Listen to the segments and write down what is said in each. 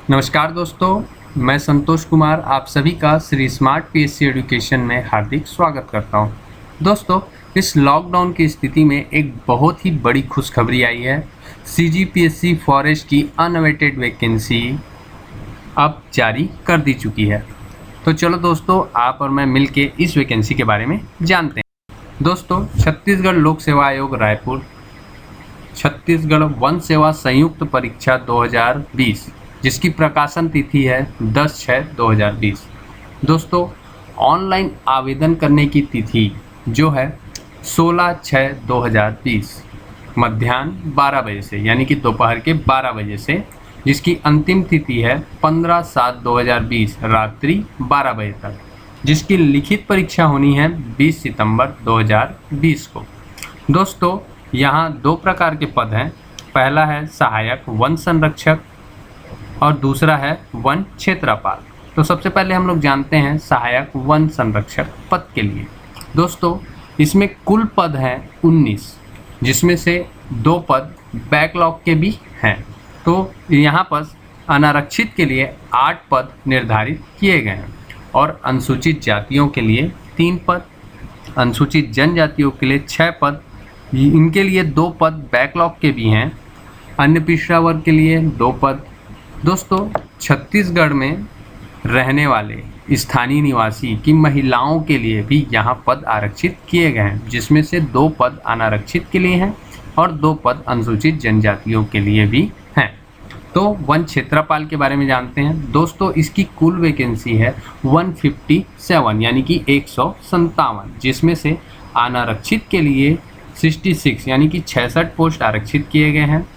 नमस्कार दोस्तों, मैं संतोष कुमार आप सभी का श्री स्मार्ट पीएससी एजुकेशन में हार्दिक स्वागत करता हूं। दोस्तों, इस लॉकडाउन की स्थिति में एक बहुत ही बड़ी खुशखबरी आई है। सीजीपीएससी फॉरेस्ट की अनअवेटेड वैकेंसी अब जारी कर दी चुकी है। तो चलो दोस्तों, आप और मैं मिलके इस वैकेंसी के बारे में जानते हैं। दोस्तों, छत्तीसगढ़ लोक सेवा आयोग रायपुर, छत्तीसगढ़ वन सेवा संयुक्त परीक्षा 2020 जिसकी प्रकाशन तिथि है 10/6/2020। दोस्तों, ऑनलाइन आवेदन करने की तिथि जो है 16/6/2020 मध्याह्न 12 बजे से, यानी कि दोपहर के 12 बजे से, जिसकी अंतिम तिथि है 15/7/2020 रात्रि 12 बजे तक, जिसकी लिखित परीक्षा होनी है 20 सितंबर 2020 को। दोस्तों, यहाँ दो प्रकार के पद हैं। पहला है सहायक वन संरक्षक और दूसरा है वन क्षेत्रपाल। तो सबसे पहले हम लोग जानते हैं सहायक वन संरक्षक पद के लिए। दोस्तों, इसमें कुल पद हैं 19, जिसमें से 2 पद बैकलॉग के भी हैं। तो यहाँ पर अनारक्षित के लिए 8 पद निर्धारित किए गए हैं और अनुसूचित जातियों के लिए 3 पद, अनुसूचित जनजातियों के लिए 6 पद, इनके लिए 2 पद बैकलॉग के भी हैं। अन्य पिछड़ा वर्ग के लिए 2 पद। दोस्तों, छत्तीसगढ़ में रहने वाले स्थानीय निवासी की महिलाओं के लिए भी यहाँ पद आरक्षित किए गए हैं, जिसमें से 2 पद अनारक्षित के लिए हैं और 2 पद अनुसूचित जनजातियों के लिए भी हैं। तो वन क्षेत्रपाल के बारे में जानते हैं। दोस्तों, इसकी कुल वैकेंसी है 157, यानी कि 157, जिसमें से अनारक्षित के लिए 66, यानी कि 66 पोस्ट आरक्षित किए गए हैं।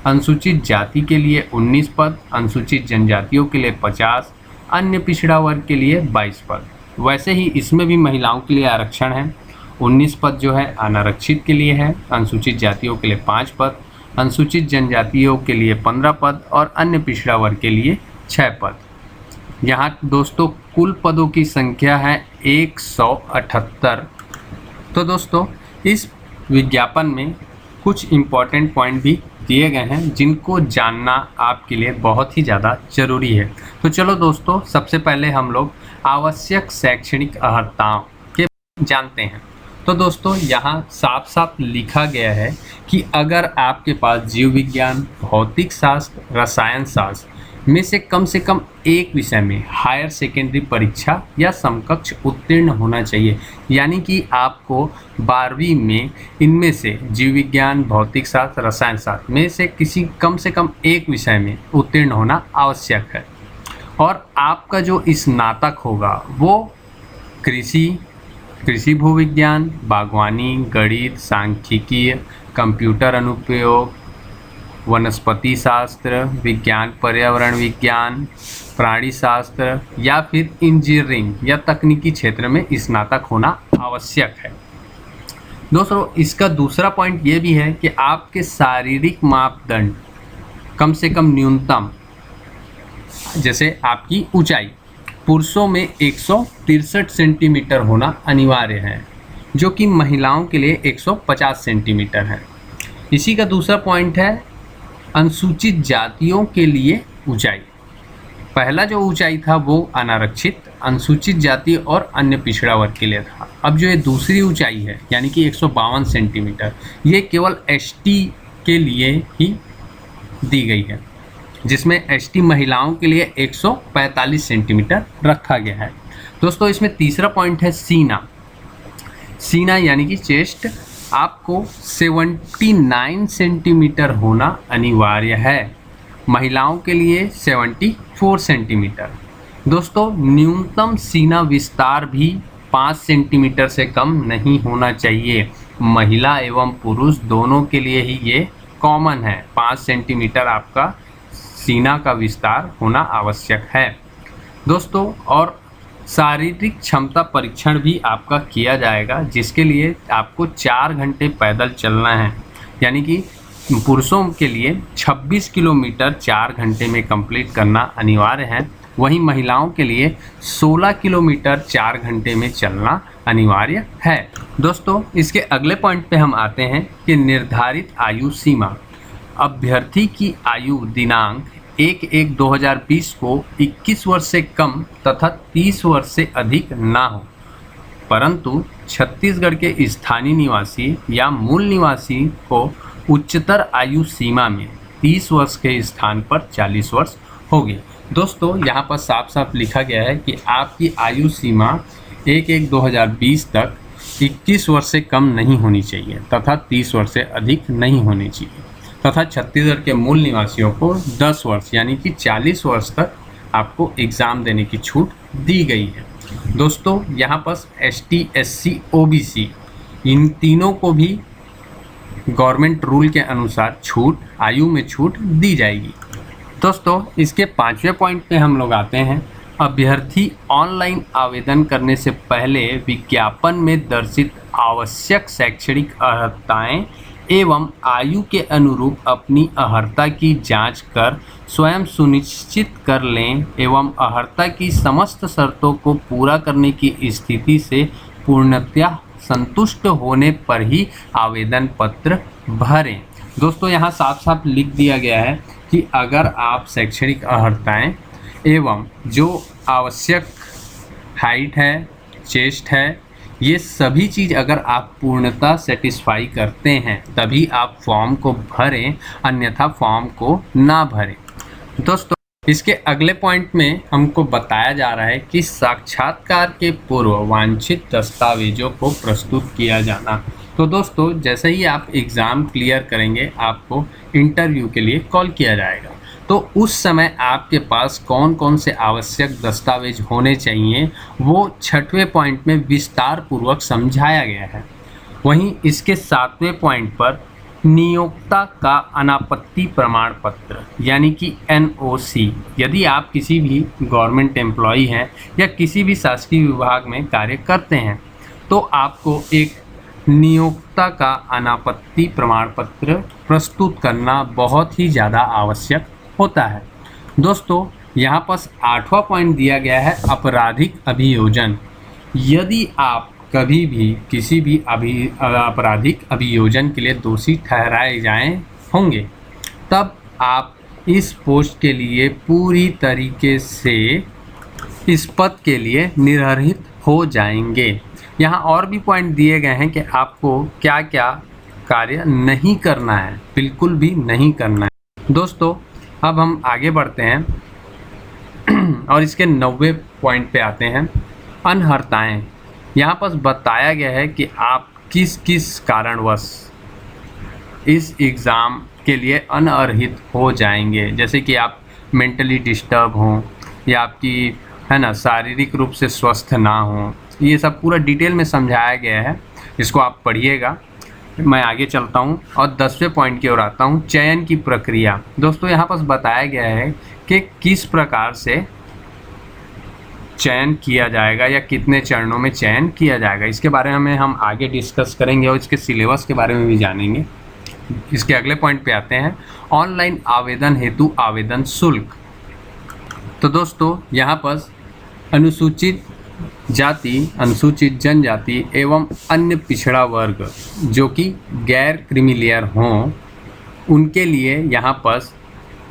अनुसूचित जाति के लिए 19 पद, अनुसूचित जनजातियों के लिए 50, अन्य पिछड़ा वर्ग के लिए 22 पद। वैसे ही इसमें भी महिलाओं के लिए आरक्षण है। 19 पद जो है अनारक्षित के लिए है, अनुसूचित जातियों के लिए 5 पद, अनुसूचित जनजातियों के लिए 15 पद और अन्य पिछड़ा वर्ग के लिए 6 पद। यहाँ दोस्तों कुल पदों की संख्या है 178। तो दोस्तों, इस विज्ञापन में कुछ इम्पॉर्टेंट पॉइंट भी दिए गए हैं जिनको जानना आपके लिए बहुत ही ज़्यादा ज़रूरी है। तो चलो दोस्तों, सबसे पहले हम लोग आवश्यक शैक्षणिक अर्हताओं के जानते हैं। तो दोस्तों, यहाँ साफ साफ लिखा गया है कि अगर आपके पास जीव विज्ञान, भौतिक शास्त्र, रसायन शास्त्र में से कम एक विषय में हायर सेकेंडरी परीक्षा या समकक्ष उत्तीर्ण होना चाहिए, यानी कि आपको 12वीं में इनमें से जीव विज्ञान, भौतिक शास्त्र, रसायन शास्त्र में से कम से कम एक विषय में उत्तीर्ण होना आवश्यक है। और आपका जो स्नातक होगा वो कृषि भूविज्ञान, बागवानी, गणित, सांख्यिकी, कंप्यूटर अनुप्रयोग, वनस्पति शास्त्र, विज्ञान पर्यावरण विज्ञान, प्राणी शास्त्र या फिर इंजीनियरिंग या तकनीकी क्षेत्र में स्नातक होना आवश्यक है। दोस्तों, इसका दूसरा पॉइंट ये भी है कि आपके शारीरिक मापदंड कम से कम न्यूनतम, जैसे आपकी ऊंचाई पुरुषों में 163 सेंटीमीटर होना अनिवार्य है, जो कि महिलाओं के लिए 150 सेंटीमीटर है। इसी का दूसरा पॉइंट है अनुसूचित जातियों के लिए ऊंचाई। पहला जो ऊंचाई था वो अनारक्षित, अनुसूचित जाति और अन्य पिछड़ा वर्ग के लिए था। अब जो ये दूसरी ऊंचाई है, यानी कि 152 सेंटीमीटर, ये केवल एसटी के लिए ही दी गई है, जिसमें एसटी महिलाओं के लिए 145 सेंटीमीटर रखा गया है। दोस्तों, इसमें तीसरा पॉइंट है सीना यानी कि चेस्ट, आपको 79 सेंटीमीटर होना अनिवार्य है, महिलाओं के लिए 74 सेंटीमीटर। दोस्तों, न्यूनतम सीना विस्तार भी 5 सेंटीमीटर से कम नहीं होना चाहिए। महिला एवं पुरुष दोनों के लिए ही ये कॉमन है। 5 सेंटीमीटर आपका सीना का विस्तार होना आवश्यक है। दोस्तों, और शारीरिक क्षमता परीक्षण भी आपका किया जाएगा, जिसके लिए आपको 4 घंटे पैदल चलना है, यानी कि पुरुषों के लिए 26 किलोमीटर 4 घंटे में कंप्लीट करना अनिवार्य है। वहीं महिलाओं के लिए 16 किलोमीटर 4 घंटे में चलना अनिवार्य है। दोस्तों, इसके अगले पॉइंट पे हम आते हैं कि निर्धारित आयु सीमा। अभ्यर्थी की आयु दिनांक 1/1/2020 को 21 वर्ष से कम तथा 30 वर्ष से अधिक ना हो, परंतु छत्तीसगढ़ के स्थानीय निवासी या मूल निवासी को उच्चतर आयु सीमा में 30 वर्ष के स्थान पर 40 वर्ष होगी। दोस्तों यहाँ पर साफ साफ लिखा गया है कि आपकी आयु सीमा 1/1/2020 तक 21 वर्ष से कम नहीं होनी चाहिए तथा 30 वर्ष से अधिक नहीं होनी चाहिए तथा छत्तीसगढ़ के मूल निवासियों को 10 वर्ष यानी कि 40 वर्ष तक आपको एग्ज़ाम देने की छूट दी गई है। दोस्तों यहाँ पर ST SC OBC इन तीनों को भी गवर्नमेंट रूल के अनुसार आयु में छूट दी जाएगी। दोस्तों इसके 5वें पॉइंट पे हम लोग आते हैं। अभ्यर्थी ऑनलाइन आवेदन करने से पहले विज्ञापन में दर्शित आवश्यक शैक्षणिक अर्हताएं एवं आयु के अनुरूप अपनी अर्हता की जांच कर स्वयं सुनिश्चित कर लें एवं अर्हता की समस्त शर्तों को पूरा करने की स्थिति से पूर्णतः संतुष्ट होने पर ही आवेदन पत्र भरें। दोस्तों यहाँ साफ साफ लिख दिया गया है कि अगर आप शैक्षणिक अर्हताएं एवं जो आवश्यक हाइट है, चेस्ट है, ये सभी चीज़ अगर आप पूर्णतः सेटिस्फाई करते हैं तभी आप फॉर्म को भरें, अन्यथा फॉर्म को ना भरें। दोस्तों इसके अगले पॉइंट में हमको बताया जा रहा है कि साक्षात्कार के पूर्व वांछित दस्तावेजों को प्रस्तुत किया जाना। तो दोस्तों जैसे ही आप एग्ज़ाम क्लियर करेंगे आपको इंटरव्यू के लिए कॉल किया जाएगा, तो उस समय आपके पास कौन कौन से आवश्यक दस्तावेज होने चाहिए वो 6वें पॉइंट में विस्तार पूर्वक समझाया गया है। वहीं इसके 7वें पॉइंट पर नियोक्ता का अनापत्ति प्रमाण पत्र यानी कि NOC, यदि आप किसी भी गवर्नमेंट एम्प्लॉई हैं या किसी भी शासकीय विभाग में कार्य करते हैं तो आपको एक नियोक्ता का अनापत्ति प्रमाण पत्र प्रस्तुत करना बहुत ही ज़्यादा आवश्यक होता है। दोस्तों यहाँ पर 8वां पॉइंट दिया गया है आपराधिक अभियोजन। यदि आप कभी भी किसी भी आपराधिक अभियोजन के लिए दोषी ठहराए जाएं होंगे तब आप इस पोस्ट के लिए पूरी तरीके से इस पद के लिए निर्धारित हो जाएंगे। यहाँ और भी पॉइंट दिए गए हैं कि आपको क्या क्या कार्य नहीं करना है, बिल्कुल भी नहीं करना है। दोस्तों अब हम आगे बढ़ते हैं और इसके 90वें पॉइंट पे आते हैं। अनर्हताएँ। यहाँ पर बताया गया है कि आप किस किस कारणवश इस एग्ज़ाम के लिए अनअर्हित हो जाएंगे, जैसे कि आप मेंटली डिस्टर्ब हों या आपकी शारीरिक रूप से स्वस्थ ना हो। ये सब पूरा डिटेल में समझाया गया है, इसको आप पढ़िएगा। मैं आगे चलता हूँ और 10वें पॉइंट की ओर आता हूँ। चयन की प्रक्रिया। दोस्तों यहाँ पर बताया गया है कि किस प्रकार से चयन किया जाएगा या कितने चरणों में चयन किया जाएगा, इसके बारे में हम आगे डिस्कस करेंगे और इसके सिलेबस के बारे में भी जानेंगे। इसके अगले पॉइंट पे आते हैं। ऑनलाइन आवेदन हेतु आवेदन शुल्क। तो दोस्तों यहाँ पर अनुसूचित जाति, अनुसूचित जनजाति एवं अन्य पिछड़ा वर्ग जो कि गैर क्रीमी हों उनके लिए यहाँ पर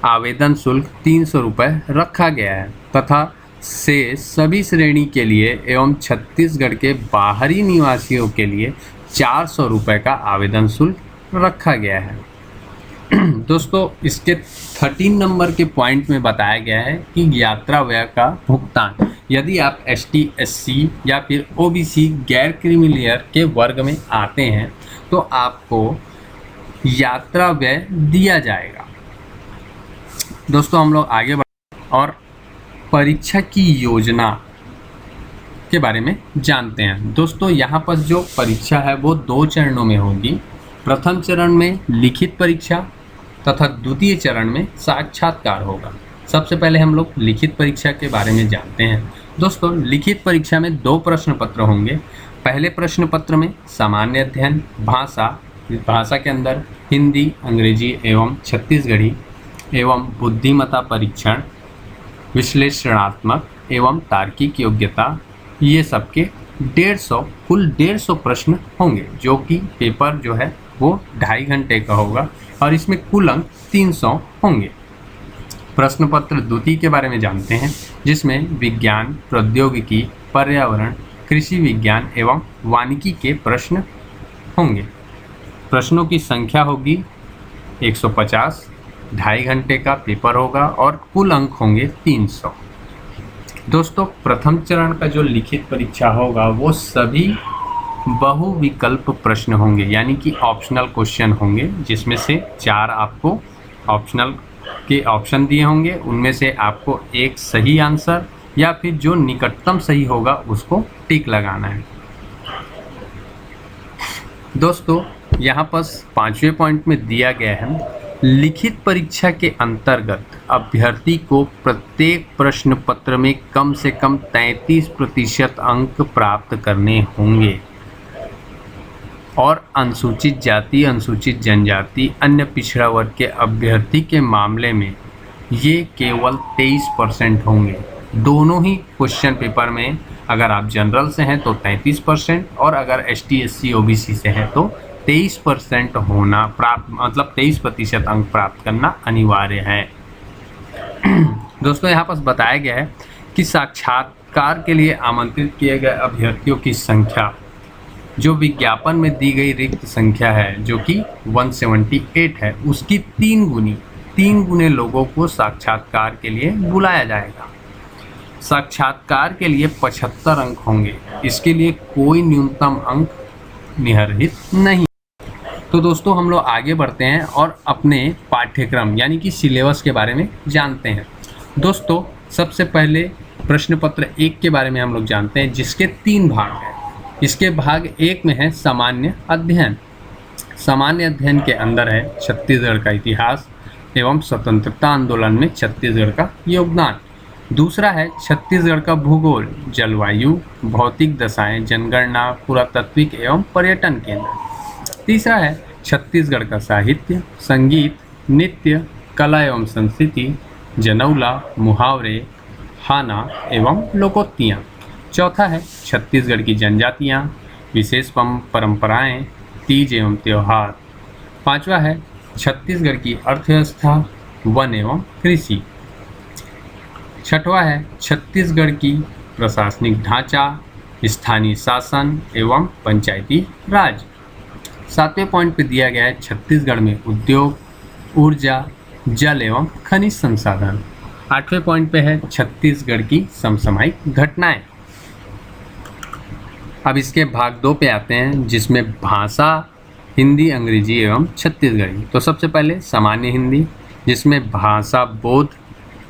आवेदन शुल्क 300 रुपये रखा गया है तथा से सभी श्रेणी के लिए एवं छत्तीसगढ़ के बाहरी निवासियों के लिए 400 रुपये का आवेदन शुल्क रखा गया है। दोस्तों इसके 13 नंबर के पॉइंट में बताया गया है कि यात्रा व्यय का भुगतान। यदि आप ST SC या फिर OBC गैर क्रीमी लेयर के वर्ग में आते हैं तो आपको यात्रा व्यय दिया जाएगा। दोस्तों हम लोग आगे बढ़ और परीक्षा की योजना के बारे में जानते हैं। दोस्तों यहाँ पर जो परीक्षा है वो 2 चरणों में होगी। प्रथम चरण में लिखित परीक्षा तथा द्वितीय चरण में साक्षात्कार होगा। सबसे पहले हम लोग लिखित परीक्षा के बारे में जानते हैं। दोस्तों लिखित परीक्षा में 2 प्रश्न पत्र होंगे। पहले प्रश्न पत्र में सामान्य अध्ययन भाषा के अंदर हिंदी, अंग्रेजी एवं छत्तीसगढ़ी एवं बुद्धिमत्ता परीक्षण, विश्लेषणात्मक एवं तार्किक योग्यता, ये सबके 150 प्रश्न होंगे जो कि पेपर जो है वो 2.5 घंटे का होगा और इसमें कुल अंक 300 होंगे। प्रश्न पत्र द्वितीय के बारे में जानते हैं, जिसमें विज्ञान, प्रौद्योगिकी, पर्यावरण, कृषि विज्ञान एवं वानिकी के प्रश्न होंगे। प्रश्नों की संख्या होगी 150, 2.5 घंटे का पेपर होगा और कुल अंक होंगे 300। दोस्तों, प्रथम चरण का जो लिखित परीक्षा होगा वो सभी बहुविकल्प प्रश्न होंगे, यानी कि ऑप्शनल क्वेश्चन होंगे, जिसमें से 4 आपको ऑप्शनल के ऑप्शन दिए होंगे। उनमें से आपको एक सही आंसर या फिर जो निकटतम सही होगा उसको टिक लगाना है। दोस्तों, यहाँ पर 5वें पॉइंट में दिया गया है, लिखित परीक्षा के अंतर्गत अभ्यर्थी को प्रत्येक प्रश्न पत्र में कम से कम 33% अंक प्राप्त करने होंगे और अनुसूचित जाति, अनुसूचित जनजाति, अन्य पिछड़ा वर्ग के अभ्यर्थी के मामले में ये केवल 23% होंगे। दोनों ही क्वेश्चन पेपर में अगर आप जनरल से हैं तो 33% और अगर ST SC OBC से हैं तो 23% होना प्राप्त, मतलब 23% अंक प्राप्त करना अनिवार्य है। दोस्तों, यहाँ पर बताया गया है कि साक्षात्कार के लिए आमंत्रित किए गए अभ्यर्थियों की संख्या जो विज्ञापन में दी गई रिक्त संख्या है, जो कि 178 है, उसकी 3 गुने लोगों को साक्षात्कार के लिए बुलाया जाएगा। साक्षात्कार के लिए 75 अंक होंगे। इसके लिए कोई न्यूनतम अंक निर्धारित नहीं। तो दोस्तों, हम लोग आगे बढ़ते हैं और अपने पाठ्यक्रम यानी कि सिलेबस के बारे में जानते हैं। दोस्तों, सबसे पहले प्रश्न पत्र 1 के बारे में हम लोग जानते हैं, जिसके 3 भाग हैं। इसके भाग 1 में है सामान्य अध्ययन। सामान्य अध्ययन के अंदर है छत्तीसगढ़ का इतिहास एवं स्वतंत्रता आंदोलन में छत्तीसगढ़ का योगदान। दूसरा है छत्तीसगढ़ का भूगोल, जलवायु, भौतिक दशाएं, जनगणना, पुरातात्विक एवं पर्यटन केंद्र। तीसरा है छत्तीसगढ़ का साहित्य, संगीत, नृत्य, कला एवं संस्कृति, जनौला, मुहावरे, हाना एवं लोकोक्तियाँ। चौथा है छत्तीसगढ़ की जनजातियाँ, विशेष परंपराएं, तीज एवं त्यौहार। पांचवा है छत्तीसगढ़ की अर्थव्यवस्था, वन एवं कृषि। छठवां है छत्तीसगढ़ की प्रशासनिक ढांचा, स्थानीय शासन एवं पंचायती राज। 7वें पॉइंट पे दिया गया है छत्तीसगढ़ में उद्योग, ऊर्जा, जल एवं खनिज संसाधन। 8वें पॉइंट पे है छत्तीसगढ़ की समसामयिक घटनाएं। अब इसके भाग 2 पे आते हैं, जिसमें भाषा हिंदी, अंग्रेजी एवं छत्तीसगढ़ी। तो सबसे पहले सामान्य हिंदी, जिसमें भाषा बोध,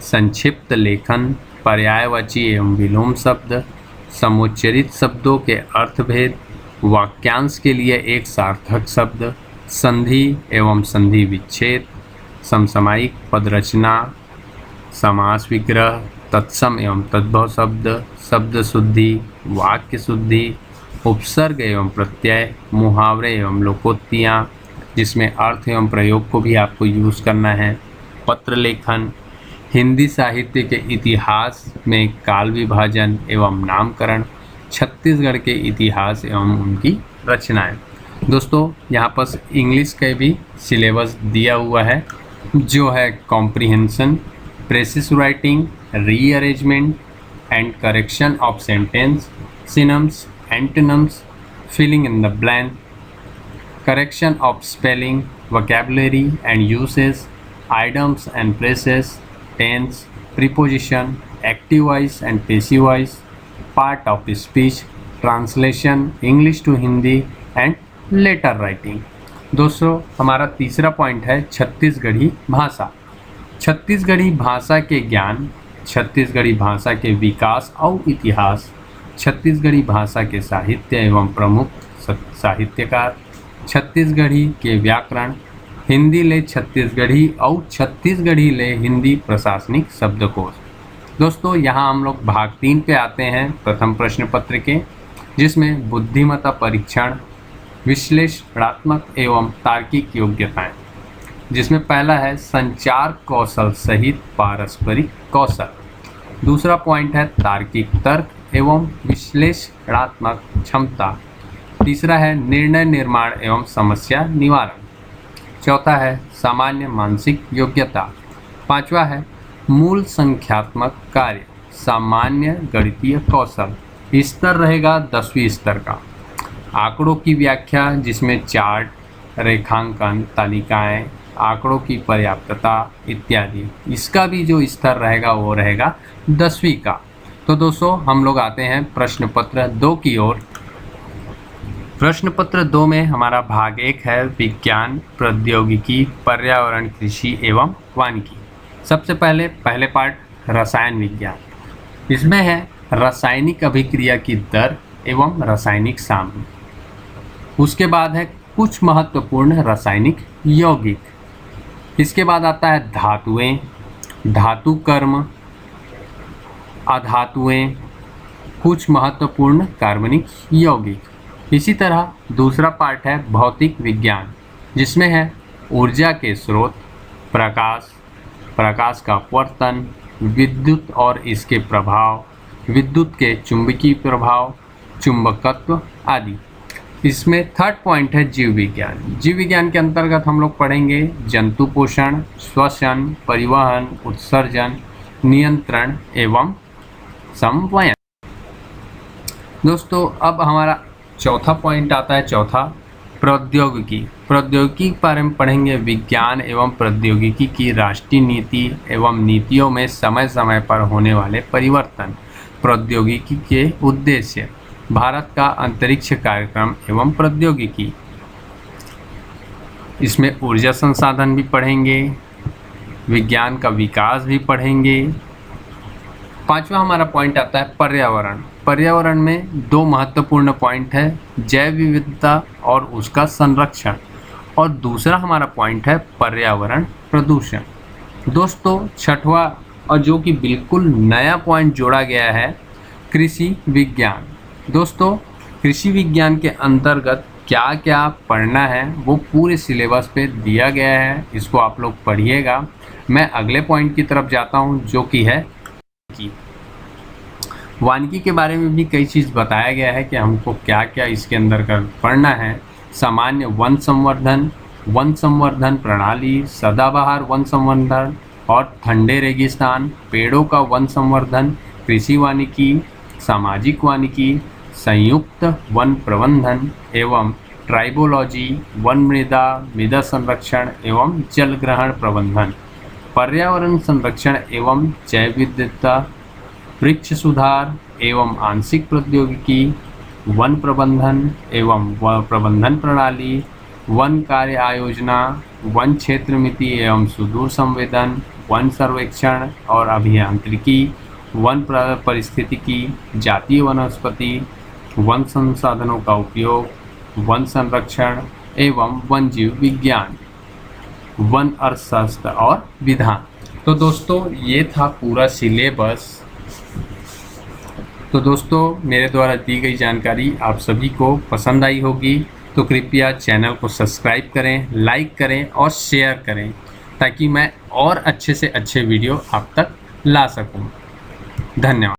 संक्षिप्त लेखन, पर्यायवाची एवं विलोम शब्द, समुच्चरित शब्दों के अर्थभेद, वाक्यांश के लिए एक सार्थक शब्द, संधि एवं संधि विच्छेद, समसामयिक पदरचना, समास विग्रह, तत्सम एवं तद्भव शब्द, शब्द शुद्धि, वाक्य शुद्धि, उपसर्ग एवं प्रत्यय, मुहावरे एवं लोकोक्तियाँ, जिसमें अर्थ एवं प्रयोग को भी आपको यूज़ करना है, पत्र लेखन, हिंदी साहित्य के इतिहास में काल विभाजन एवं नामकरण, छत्तीसगढ़ के इतिहास एवं उनकी रचनाएं। दोस्तों, यहाँ पर इंग्लिश का भी सिलेबस दिया हुआ है, जो है comprehension, precis writing, rearrangement and correction of sentence, synonyms, antonyms, filling in the blank, correction of spelling, vocabulary and usage, idioms and places, tense, preposition, active voice and passive voice, part of speech, translation, English to Hindi and letter writing. दोस्तों, हमारा तीसरा point है छत्तीसगढ़ी भाषा। छत्तीसगढ़ी भाषा के ज्ञान, छत्तीसगढ़ी भाषा के विकास और इतिहास, छत्तीसगढ़ी भाषा के साहित्य एवं प्रमुख साहित्यकार, छत्तीसगढ़ी के व्याकरण, हिंदी ले छत्तीसगढ़ी और छत्तीसगढ़ी ले हिंदी प्रशासनिक शब्दकोश। दोस्तों, यहाँ हम लोग भाग 3 पे आते हैं प्रथम प्रश्न पत्र के, जिसमें बुद्धिमत्ता परीक्षण, विश्लेषणात्मक एवं तार्किक योग्यताएं, जिसमें पहला है संचार कौशल सहित पारस्परिक कौशल। दूसरा पॉइंट है तार्किक तर्क एवं विश्लेषणात्मक क्षमता। तीसरा है निर्णय निर्माण एवं समस्या निवारण। चौथा है सामान्य मानसिक योग्यता। पांचवा है मूल संख्यात्मक कार्य, सामान्य गणितीय कौशल। स्तर रहेगा 10वीं स्तर का। आंकड़ों की व्याख्या, जिसमें चार्ट, रेखांकन, तालिकाएं, आंकड़ों की पर्याप्तता इत्यादि, इसका भी जो स्तर रहेगा वो रहेगा 10वीं का। तो दोस्तों हम लोग आते हैं प्रश्न पत्र 2 की ओर। प्रश्न पत्र 2 में हमारा भाग 1 है विज्ञान, प्रौद्योगिकी, पर्यावरण, कृषि एवं वानिकी। सबसे पहले पार्ट रसायन विज्ञान। इसमें है रासायनिक अभिक्रिया की दर एवं रासायनिक सामग्री। उसके बाद है कुछ महत्वपूर्ण रासायनिक यौगिक। इसके बाद आता है धातुएं, धातु कर्म, अधातुएं, कुछ महत्वपूर्ण कार्बनिक यौगिक। इसी तरह दूसरा पार्ट है भौतिक विज्ञान, जिसमें है ऊर्जा के स्रोत, प्रकाश, प्रकाश का अपवर्तन, विद्युत और इसके प्रभाव, विद्युत के चुंबकीय प्रभाव, चुंबकत्व आदि। इसमें थर्ड पॉइंट है जीव विज्ञान। जीव विज्ञान के अंतर्गत हम लोग पढ़ेंगे जंतु पोषण, श्वसन, परिवहन, उत्सर्जन, नियंत्रण एवं समन्वय। दोस्तों अब हमारा चौथा पॉइंट आता है, चौथा प्रौद्योगिकी। प्रौद्योगिकी के बारे में पढ़ेंगे विज्ञान एवं प्रौद्योगिकी की राष्ट्रीय नीति एवं नीतियों में समय समय पर होने वाले परिवर्तन, प्रौद्योगिकी के उद्देश्य, भारत का अंतरिक्ष कार्यक्रम एवं प्रौद्योगिकी। इसमें ऊर्जा संसाधन भी पढ़ेंगे, विज्ञान का विकास भी पढ़ेंगे। पांचवा हमारा पॉइंट आता है पर्यावरण। पर्यावरण में 2 महत्वपूर्ण पॉइंट है, जैव विविधता और उसका संरक्षण, और दूसरा हमारा पॉइंट है पर्यावरण प्रदूषण। दोस्तों छठवां और जो कि बिल्कुल नया पॉइंट जोड़ा गया है, कृषि विज्ञान। दोस्तों कृषि विज्ञान के अंतर्गत क्या क्या पढ़ना है वो पूरे सिलेबस पे दिया गया है, इसको आप लोग पढ़िएगा। मैं अगले पॉइंट की तरफ जाता हूँ, जो कि है वानिकी के बारे में भी कई चीज़ बताया गया है कि हमको क्या क्या इसके अंदर कर पढ़ना है। सामान्य वन संवर्धन प्रणाली, सदाबहार वन संवर्धन और ठंडे रेगिस्तान, पेड़ों का वन संवर्धन, कृषि वानिकी, सामाजिक वानिकी, संयुक्त वन प्रबंधन एवं ट्राइबोलॉजी, वन मृदा संरक्षण एवं जल ग्रहण प्रबंधन, पर्यावरण संरक्षण एवं जैव विविधता, वृक्ष सुधार एवं आंशिक प्रौद्योगिकी, वन प्रबंधन एवं वन प्रबंधन प्रणाली, वन कार्य आयोजना, वन क्षेत्र मिति एवं सुदूर संवेदन, वन सर्वेक्षण और अभियांत्रिकी, वन पारिस्थितिकी, जातीय वनस्पति, वन संसाधनों का उपयोग, वन संरक्षण एवं वन जीव विज्ञान, वन अर्थशास्त्र और विधान। तो दोस्तों ये था पूरा सिलेबस। तो दोस्तों मेरे द्वारा दी गई जानकारी आप सभी को पसंद आई होगी, तो कृपया चैनल को सब्सक्राइब करें, लाइक करें और शेयर करें, ताकि मैं और अच्छे से अच्छे वीडियो आप तक ला सकूं। धन्यवाद।